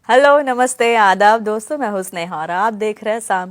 Hello, नमस्ते, आदाब दोस्तों। मैं हूं स्नेहा और आप देख रहे हैं साम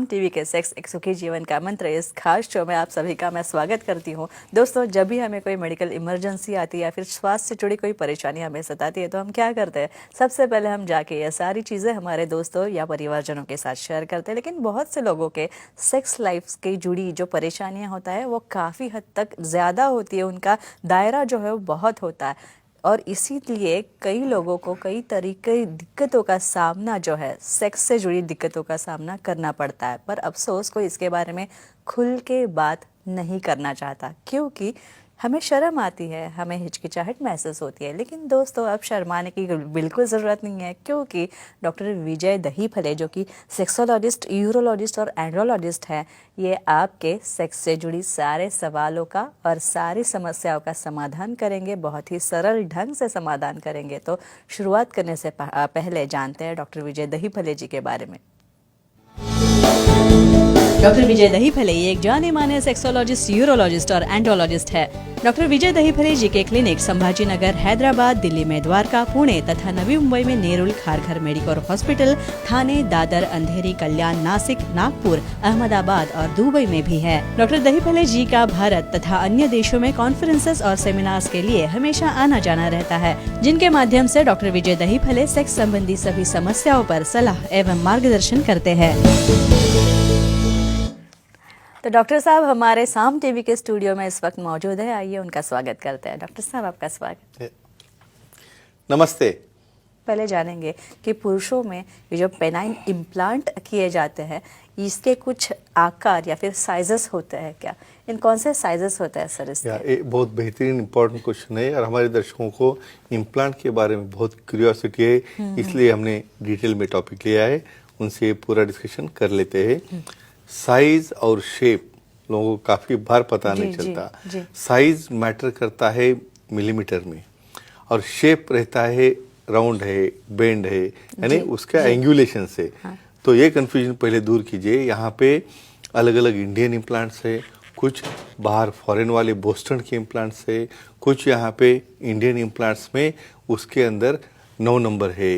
टीवी के सेक्स एक सुखी जीवन का मंत्र। इस खास शो में आप सभी का मैं स्वागत करती हूं। दोस्तों, जब भी हमें कोई मेडिकल इमरजेंसी आती है या फिर स्वास्थ्य से जुड़ी कोई परेशानी हमें सताती है तो हम क्या करते हैं? सबसे पहले हम जाके ये सारी चीज़ें हमारे दोस्तों या परिवारजनों के साथ शेयर करते हैं। लेकिन बहुत से लोगों के सेक्स लाइफ की जुड़ी जो परेशानियाँ होता है वो काफ़ी हद तक ज़्यादा होती है, उनका दायरा जो है वो बहुत होता है और इसीलिए कई लोगों को कई तरीके दिक्कतों का सामना जो है सेक्स से जुड़ी दिक्कतों का सामना करना पड़ता है। पर अफसोस कोई इसके बारे में खुल के बात नहीं करना चाहता, क्योंकि हमें शर्म आती है, हमें हिचकिचाहट महसूस होती है। लेकिन दोस्तों, अब शर्माने की बिल्कुल ज़रूरत नहीं है, क्योंकि डॉक्टर विजय दहीफले जो कि सेक्सोलॉजिस्ट, यूरोलॉजिस्ट और एंड्रोलॉजिस्ट हैं, ये आपके सेक्स से जुड़ी सारे सवालों का और सारी समस्याओं का समाधान करेंगे। बहुत ही सरल ढंग से समाधान करेंगे। तो शुरुआत करने से पहले जानते हैं डॉक्टर विजय दहीफले जी के बारे में। डॉक्टर विजय दहीफले एक जाने माने सेक्सोलॉजिस्ट, यूरोलॉजिस्ट और एंड्रोलॉजिस्ट है। डॉक्टर विजय दहीफले जी के क्लिनिक संभाजी नगर, हैदराबाद, दिल्ली में द्वारका, पुणे तथा नवी मुंबई में नेरुल, खारघर मेडिकोर हॉस्पिटल, थाने, दादर, अंधेरी, कल्याण, नासिक, नागपुर, अहमदाबाद और दुबई में भी है। डॉक्टर दहीफले जी का भारत तथा अन्य देशों में कॉन्फ्रेंसेस और सेमिनार्स के लिए हमेशा आना जाना रहता है, जिनके माध्यम से डॉक्टर विजय दहीफले सेक्स संबंधी सभी समस्याओं पर सलाह एवं मार्गदर्शन करते हैं। तो डॉक्टर साहब हमारे साम टीवी के स्टूडियो में इस वक्त मौजूद है। आइए उनका स्वागत करते हैं। डॉक्टर साहब, आपका स्वागत। नमस्ते। पहले जानेंगे कि पुरुषों में ये जो पेनाइन इम्प्लांट किए जाते हैं, इसके कुछ आकार या फिर साइजेस होते हैं क्या? इन कौन से साइजेस होते हैं सर इसके? ये बहुत बेहतरीन इंपॉर्टेंट क्वेश्चन है और हमारे दर्शकों को इम्प्लांट के बारे में बहुत क्यूरियोसिटी है, इसलिए हमने डिटेल में टॉपिक लिया है, उनसे पूरा डिस्कशन कर लेते हैं। साइज और शेप लोगों को काफी बार पता नहीं चलता। साइज मैटर करता है मिलीमीटर में और शेप रहता है राउंड है, बेंड है, यानी उसका एंगुलेशन से। तो ये कंफ्यूजन पहले दूर कीजिए। यहाँ पे अलग अलग इंडियन इम्प्लांट्स है, कुछ बाहर फॉरेन वाले बोस्टन के इम्प्लांट्स है, कुछ यहाँ पे इंडियन इम्प्लांट्स में उसके अंदर 9 नंबर है,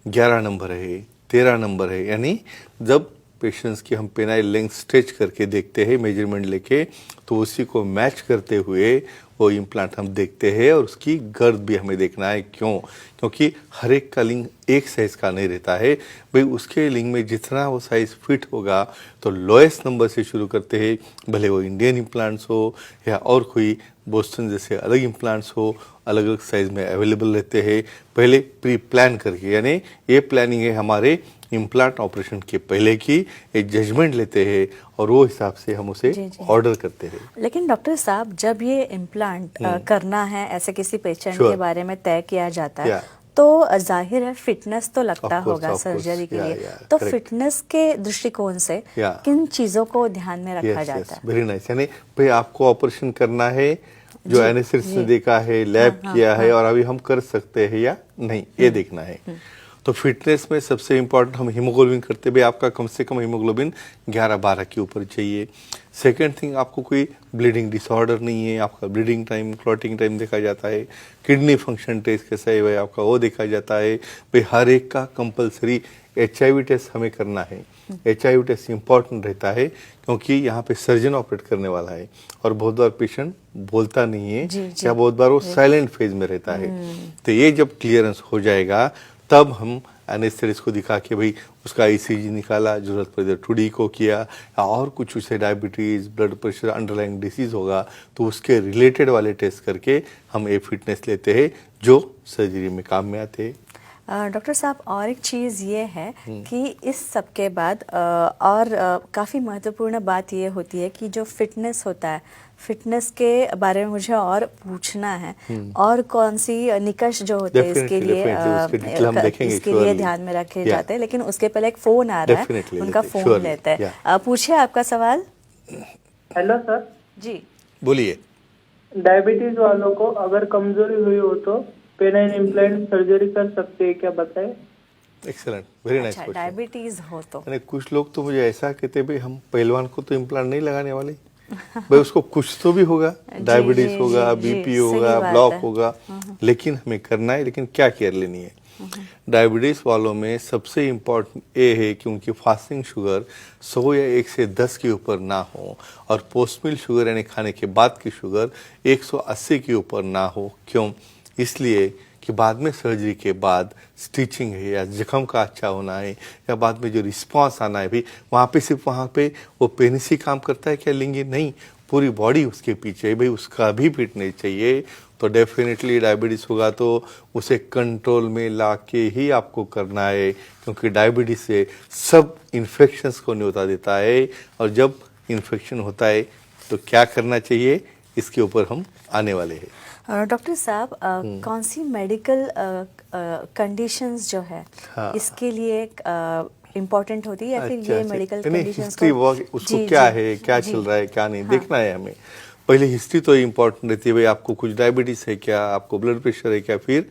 11 नंबर है, 13 नंबर है। यानी जब पेशेंट्स की हम पेनाइल लेंथ स्ट्रेच करके देखते हैं मेजरमेंट लेके, तो उसी को मैच करते हुए वो इम्प्लांट हम देखते हैं और उसकी गर्द भी हमें देखना है। क्यों? क्योंकि हर एक का लिंग एक साइज का नहीं रहता है भाई। उसके लिंग में जितना वो साइज फिट होगा, तो लोएस्ट नंबर से शुरू करते हैं, भले वो इंडियन इम्प्लांट्स हो या और कोई बोस्टन जैसे अलग इम्प्लांट्स हो, अलग अलग साइज में अवेलेबल रहते हैं। पहले प्री प्लान करके, यानी ये प्लानिंग है हमारे इम्प्लांट ऑपरेशन के पहले की, एक जजमेंट लेते हैं और वो हिसाब से हम उसे ऑर्डर करते हैं। लेकिन डॉक्टर साहब, जब ये इम्प्लांट करना है ऐसे किसी पेशेंट के बारे में तय किया जाता है, तो जाहिर है फिटनेस तो लगता होगा सर्जरी के लिए। तो फिटनेस के दृष्टिकोण से किन चीजों को ध्यान में रखा जाता है? Very nice. यानी भाई आपको ऑपरेशन करना है, जो एनेस्थेसिस्ट ने देखा है, लैब किया है और अभी हम कर सकते हैं या नहीं, ये देखना है। तो फिटनेस में सबसे इम्पोर्टेंट हम हीमोग्लोबिन करते हैं, आपका कम से कम हीमोग्लोबिन 11-12 के ऊपर चाहिए। सेकंड थिंग, आपको कोई ब्लीडिंग डिसऑर्डर नहीं है, आपका ब्लीडिंग टाइम, क्लॉटिंग टाइम देखा जाता है। किडनी फंक्शन टेस्ट कैसा है आपका, वो देखा जाता है। भाई हर एक का कंपलसरी HIV टेस्ट हमें करना है। HIV टेस्ट इम्पॉर्टेंट रहता है क्योंकि यहाँ पे सर्जन ऑपरेट करने वाला है और बहुत बार पेशेंट बोलता नहीं है या बहुत बार वो साइलेंट फेज में रहता है। तो ये जब क्लियरेंस हो जाएगा, तब हम एनेस्थेटिस्ट को दिखा के भाई उसका ECG निकाला, जरूरत पड़े तो 2D को किया, या और कुछ उसे diabetes, blood pressure, underlying disease होगा तो उसके रिलेटेड वाले टेस्ट करके हम ये फिटनेस लेते हैं जो सर्जरी में काम में आते हैं। डॉक्टर साहब, और एक चीज़ ये है कि इस सब के बाद काफ़ी महत्वपूर्ण बात ये होती है कि जो फिटनेस होता है, फिटनेस के बारे में मुझे और पूछना है। और कौन सी निकष जो होते हैं इसके लिए ध्यान में रखे जाते हैं। लेकिन उसके पहले एक फोन आ रहा है, उनका फोन लेते हैं। पूछिए आपका सवाल। हेलो सर जी, बोलिए। डायबिटीज वालों को अगर कमजोरी हुई हो तो पेनाइन इम्प्लांट सर्जरी कर सकते हैं क्या, बताएं? Excellent, very nice question. Diabetes हो तो कुछ लोग तो मुझे ऐसा कहते हैं भाई हम पहलवान को तो इम्प्लांट नहीं लगाने वाले, भाई उसको कुछ तो भी होगा, जी, डायबिटीज जी, होगा, जी, जी, बीपी सही होगा, बात ब्लॉक है। होगा, लेकिन हमें करना है, लेकिन क्या केयर लेनी है। डायबिटीज वालों में सबसे इम्पोर्टेंट ये है कि उनकी फास्टिंग शुगर 100 या 1 से 10 के ऊपर ना हो, और पोस्ट मील शुगर यानी खाने के बाद की शुगर 180 के ऊपर ना हो। क्यों? इसलिए कि बाद में सर्जरी के बाद स्टिचिंग है या जख्म का अच्छा होना है या बाद में जो रिस्पांस आना है, भी वहाँ पे सिर्फ वहाँ पे वो पेनिस ही काम करता है क्या लेंगे? नहीं, पूरी बॉडी उसके पीछे है भाई, उसका भी फिटनेस चाहिए। तो डेफिनेटली डायबिटीज़ होगा तो उसे कंट्रोल में ला के ही आपको करना है, क्योंकि डायबिटीज़ से सब इन्फेक्शंस को न्योता देता है, और जब इन्फेक्शन होता है तो क्या करना चाहिए, इसके ऊपर हम आने वाले हैं। डॉक्टर साहब, कौन सी मेडिकल कंडीशंस जो है हाँ। इसके लिए इम्पोर्टेंट होती है, या फिर ये मेडिकल कंडीशंस हिस्ट्री वर्क उसको क्या है, क्या चल रहा है, क्या नहीं देखना है हमें। पहले हिस्ट्री तो इम्पोर्टेंट रहती है, भाई आपको कुछ डायबिटीज है क्या, आपको ब्लड प्रेशर है क्या, फिर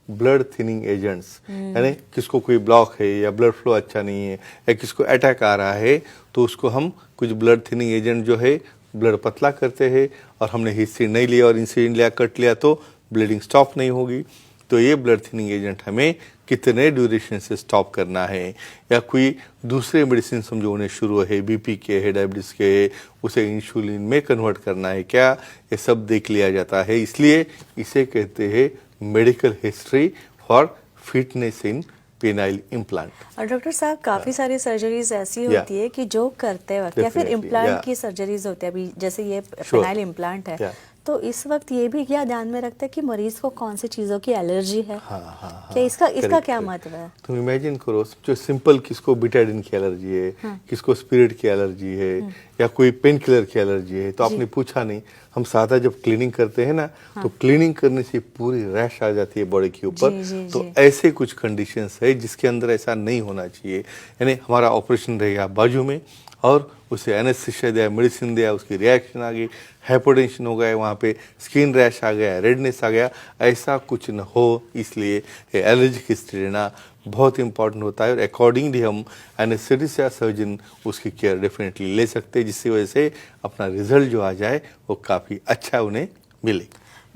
ब्लड थिनिंग एजेंट्स, यानी किसको कोई ब्लॉक है या ब्लड फ्लो अच्छा नहीं है या किसको अटैक आ रहा है, तो उसको हम कुछ ब्लड थिनिंग एजेंट जो है ब्लड पतला करते हैं, और हमने हिस्ट्री नहीं लिया और इंसुलिन लिया, कट लिया, तो ब्लीडिंग स्टॉप नहीं होगी। तो ये ब्लड थिनिंग एजेंट हमें कितने ड्यूरेशन से स्टॉप करना है, या कोई दूसरे मेडिसिन समझो उन्हें शुरू है, बीपी के है, डायबिटीज़ के है, उसे इंसुलिन में कन्वर्ट करना है क्या, ये सब देख लिया जाता है। इसलिए इसे कहते हैं medical history for fitness in penile implant. और डॉक्टर साहब, काफ़ी सारी सर्जरीज ऐसी Yeah. होती है कि जो करते वक्त या फिर Definitely, इम्प्लांट yeah. की सर्जरीज होती है, अभी जैसे ये Sure. पेनाइल इम्प्लांट है, Yeah. तो इस वक्त ये भी क्या ध्यान में रखते हैं कि मरीज को कौन सी चीज़ों की एलर्जी है? हाँ, क्या इसका correct, क्या correct. महत्व है? तुम इमेजिन करो, जो सिंपल किसको बिटाडिन की एलर्जी है, किसको स्पिरिट की एलर्जी है, या कोई पेन किलर की एलर्जी है, तो आपने पूछा नहीं। हम सादा जब क्लीनिंग करते हैं ना, तो क्लीनिंग करने से पूरी रैश आ जाती है बॉडी के ऊपर। तो ऐसे कुछ कंडीशंस है जिसके अंदर ऐसा नहीं होना चाहिए, यानी हमारा ऑपरेशन रहेगा बाजू में, और उसे एनेस्थीसिया दिया, मेडिसिन दिया, उसकी रिएक्शन आ गई, हाइपोटेंशन हो गया, वहाँ पे स्किन रैश आ गया, रेडनेस आ गया, ऐसा कुछ न हो। इसलिए एलर्जिक हिस्ट्री लेना बहुत इंपॉर्टेंट होता है, और अकॉर्डिंगली हम एनेस्थेसिया सर्जन उसकी केयर डेफिनेटली ले सकते हैं, जिसकी वजह से अपना रिजल्ट जो आ जाए वो काफ़ी अच्छा उन्हें मिले।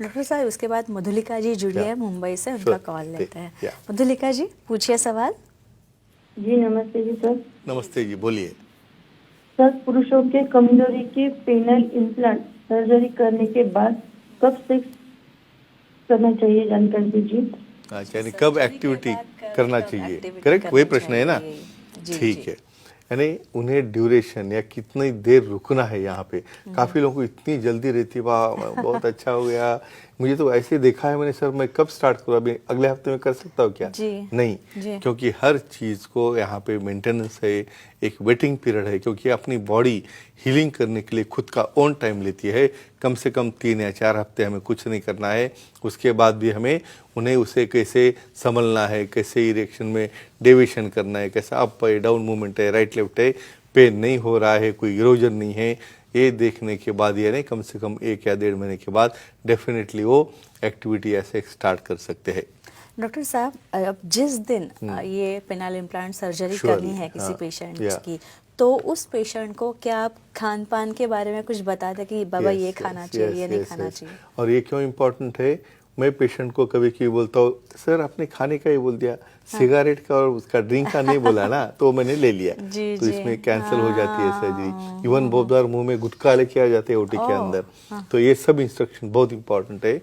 डॉक्टर साहब, उसके बाद मधुलिका जी जुड़ी है मुंबई से, उनका कॉल लेते हैं। मधुलिका जी, पूछिए सवाल। जी नमस्ते जी सर। नमस्ते जी, बोलिए। सर, पुरुषों के कमजोरी के पेनल इम्प्लांट सर्जरी करने के बाद कब सेक्स करना चाहिए, जानकारी दीजिए। अच्छा, यानी कब एक्टिविटी करना चाहिए, करेक्ट, वही प्रश्न है ना? ठीक है, यानी उन्हें ड्यूरेशन या कितनी देर रुकना है यहाँ पे। काफ़ी लोगों को इतनी जल्दी रहती है, वाह बहुत अच्छा हो गया, मुझे तो ऐसे देखा है मैंने, सर मैं कब स्टार्ट करूँ, अभी अगले हफ्ते में कर सकता हूँ क्या? नहीं, क्योंकि हर चीज़ को यहाँ पे मेंटेनेंस है, एक वेटिंग पीरियड है, क्योंकि अपनी बॉडी हीलिंग करने के लिए खुद का ओन टाइम लेती है। कम से कम 3 या 4 हफ्ते हमें कुछ नहीं करना है, उसके बाद भी हमें उन्हें उसे कैसे संभलना है, कैसे इरेक्शन में डेविएशन करना है, कैसा अप है, डाउन मूवमेंट है, राइट लेफ्ट है, पेन नहीं हो रहा है, कोई इरोजन नहीं है, ये देखने के बाद, यानी कम से कम 1 या 1.5 महीने के बाद डेफिनेटली वो एक्टिविटी ऐसे स्टार्ट कर सकते हैं। डॉक्टर साहब, अब जिस दिन ये पेनाइल इम्प्लांट सर्जरी करनी है किसी पेशेंट की, तो उस पेशेंट को क्या आप खान पान के बारे में कुछ बता दें कि बाबा ये खाना चाहिए, ये नहीं खाना चाहिए? और ये क्यों इम्पोर्टेंट है, मैं पेशेंट को कभी कभी बोलता हूँ, सर आपने खाने का ही बोल दिया, सिगरेट का और उसका ड्रिंक का नहीं बोला ना, तो मैंने ले लिया, तो इसमें कैंसिल हो जाती है सर्जरी। इवन बहुत बार मुंह में गुटखा लेके आ जाते हैं ओटी के अंदर। तो ये सब इंस्ट्रक्शन बहुत इंपॉर्टेंट है।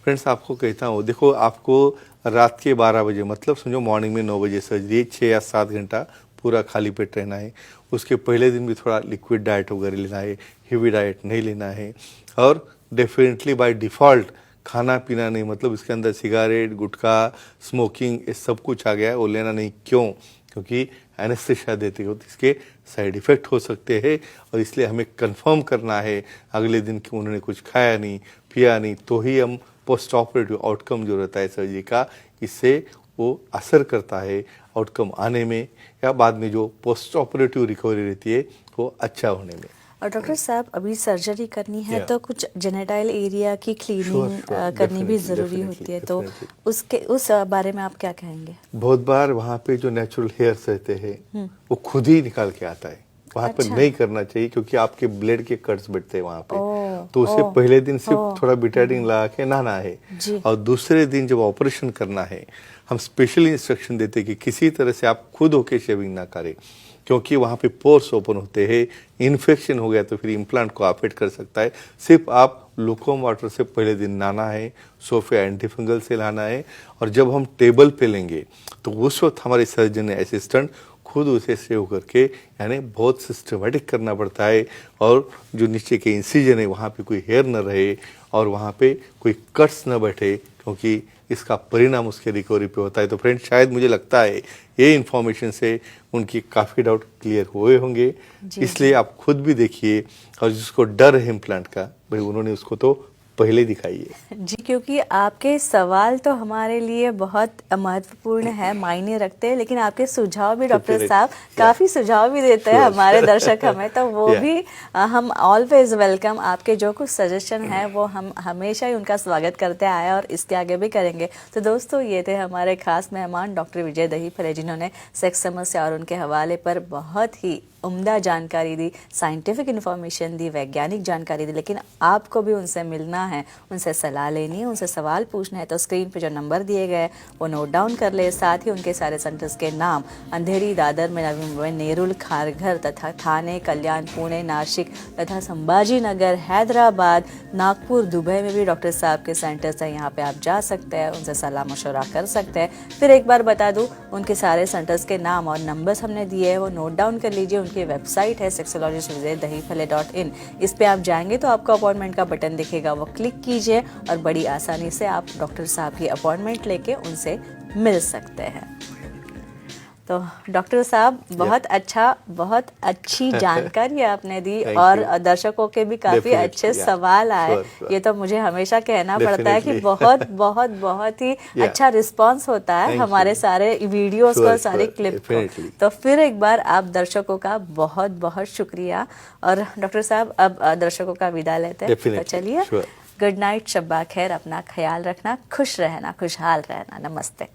फ्रेंड्स, आपको कहता हूँ, देखो आपको रात के 12 बजे, मतलब समझो मॉर्निंग में 9 बजे सर्जरी, 6 या 7 घंटा पूरा खाली पेट रहना है। उसके पहले दिन भी थोड़ा लिक्विड डाइट वगैरह लेना है, हेवी डाइट नहीं लेना है, और डेफिनेटली बाय डिफ़ॉल्ट खाना पीना नहीं, मतलब इसके अंदर सिगारेट, गुटखा, स्मोकिंग, ये सब कुछ आ गया है, वो लेना नहीं। क्यों? क्योंकि एनेस्थेसिया देते हो तो इसके साइड इफ़ेक्ट हो सकते हैं, और इसलिए हमें कंफर्म करना है अगले दिन कि उन्होंने कुछ खाया नहीं, पिया नहीं, तो ही हम पोस्ट ऑपरेटिव आउटकम जो रहता है सर्जरी का, इससे वो असर करता है आउटकम आने में, या बाद में जो पोस्ट ऑपरेटिव रिकवरी रहती है वो अच्छा होने में। और डॉक्टर साहब, अभी सर्जरी करनी है तो कुछ जेनेटाइल एरिया की क्लीनिंग करनी भी ज़रूरी होती है, तो उस बारे में आप क्या कहेंगे? बहुत बार वहाँ पे जो नेचुरल हेयर्स रहते हैं वो खुद ही निकाल के आता है, वहाँ पे अच्छा। नहीं करना चाहिए, क्योंकि आपके ब्लेड के कट्स बैठते हैं वहाँ पे। ओह, तो उसे ओह, पहले दिन सिर्फ ओह, थोड़ा बिटाडीन लगा के नहाना है, जी। और दूसरे दिन जब ऑपरेशन करना है हम स्पेशल इंस्ट्रक्शन देते हैं कि किसी तरह से आप खुद होके शेविंग ना करें, क्योंकि वहाँ पे पोर्स ओपन होते हैं, इन्फेक्शन हो गया तो फिर इम्प्लांट को अफेक्ट कर सकता है। सिर्फ आप लुकवार्म वाटर से पहले दिन नहाना है, सोफे एंटीफंगल से नहाना है, और जब हम टेबल पे लेंगे तो उस वक्त हमारे सर्जन असिस्टेंट खुद उसे सेव करके, यानी बहुत सिस्टमेटिक करना पड़ता है, और जो नीचे के इंसिजन है वहाँ पे कोई हेयर न रहे और वहाँ पे कोई कट्स न बैठे, क्योंकि इसका परिणाम उसके रिकवरी पे होता है। तो फ्रेंड, शायद मुझे लगता है ये इन्फॉर्मेशन से उनकी काफ़ी डाउट क्लियर हुए होंगे। इसलिए आप खुद भी देखिए, और जिसको डर है इम्प्लांट का, भाई उन्होंने उसको तो पहले दिखाइए। जी, क्योंकि आपके सवाल तो हमारे लिए बहुत महत्वपूर्ण है, मायने रखते हैं, लेकिन आपके सुझाव भी डॉक्टर साहब काफ़ी सुझाव भी देते हैं हमारे दर्शक हमें, तो वो भी हम ऑलवेज वेलकम। आपके जो कुछ सजेशन है वो हम हमेशा ही उनका स्वागत करते आए और इसके आगे भी करेंगे। तो दोस्तों, ये थे हमारे खास मेहमान डॉक्टर विजय दहीफले, जिन्होंने सेक्स समस्या और उनके हवाले पर बहुत ही उम्दा जानकारी दी, साइंटिफिक इन्फॉर्मेशन दी, वैज्ञानिक जानकारी दी। लेकिन आपको भी उनसे मिलना है, उनसे सलाह लेनी है, उनसे सवाल पूछना है, तो स्क्रीन पे जो नंबर दिए गए वो नोट डाउन कर ले। साथ ही उनके सारे सेंटर्स के नाम अंधेरी, दादर में, नवी मुंबई, नेरुल, खारघर तथा थाने, कल्याण, पुणे, नासिक तथा संभाजी नगर, हैदराबाद, नागपुर, दुबई में भी डॉक्टर साहब के सेंटर्स हैं। यहाँ पे आप जा सकते हैं, उनसे सलाह मशवरा कर सकते हैं। फिर एक बार बता दूं, उनके सारे सेंटर्स के नाम और नंबर्स हमने दिए हैं, वो नोट डाउन कर लीजिए। उनकी वेबसाइट है sexologistvijaydahifale.in। इस पे आप जाएंगे तो आपको अपॉइंटमेंट का बटन दिखेगा, वो क्लिक कीजिए और बड़ी आसानी से आप डॉक्टर साहब की अपॉइंटमेंट लेके उनसे मिल सकते हैं। तो डॉक्टर साहब, बहुत अच्छा, बहुत अच्छी जानकारी आपने दी और दर्शकों के भी काफ़ी अच्छे सवाल आए। ये तो मुझे हमेशा कहना पड़ता है कि बहुत बहुत बहुत ही अच्छा रिस्पांस होता है हमारे सारे वीडियोस को, सारे क्लिप को। तो फिर एक बार आप दर्शकों का बहुत बहुत शुक्रिया। और डॉक्टर साहब, अब दर्शकों का विदा लेते हैं, तो चलिए, गुड नाइट, शब्बा खैर, अपना ख्याल रखना, खुश रहना, खुशहाल रहना, नमस्ते।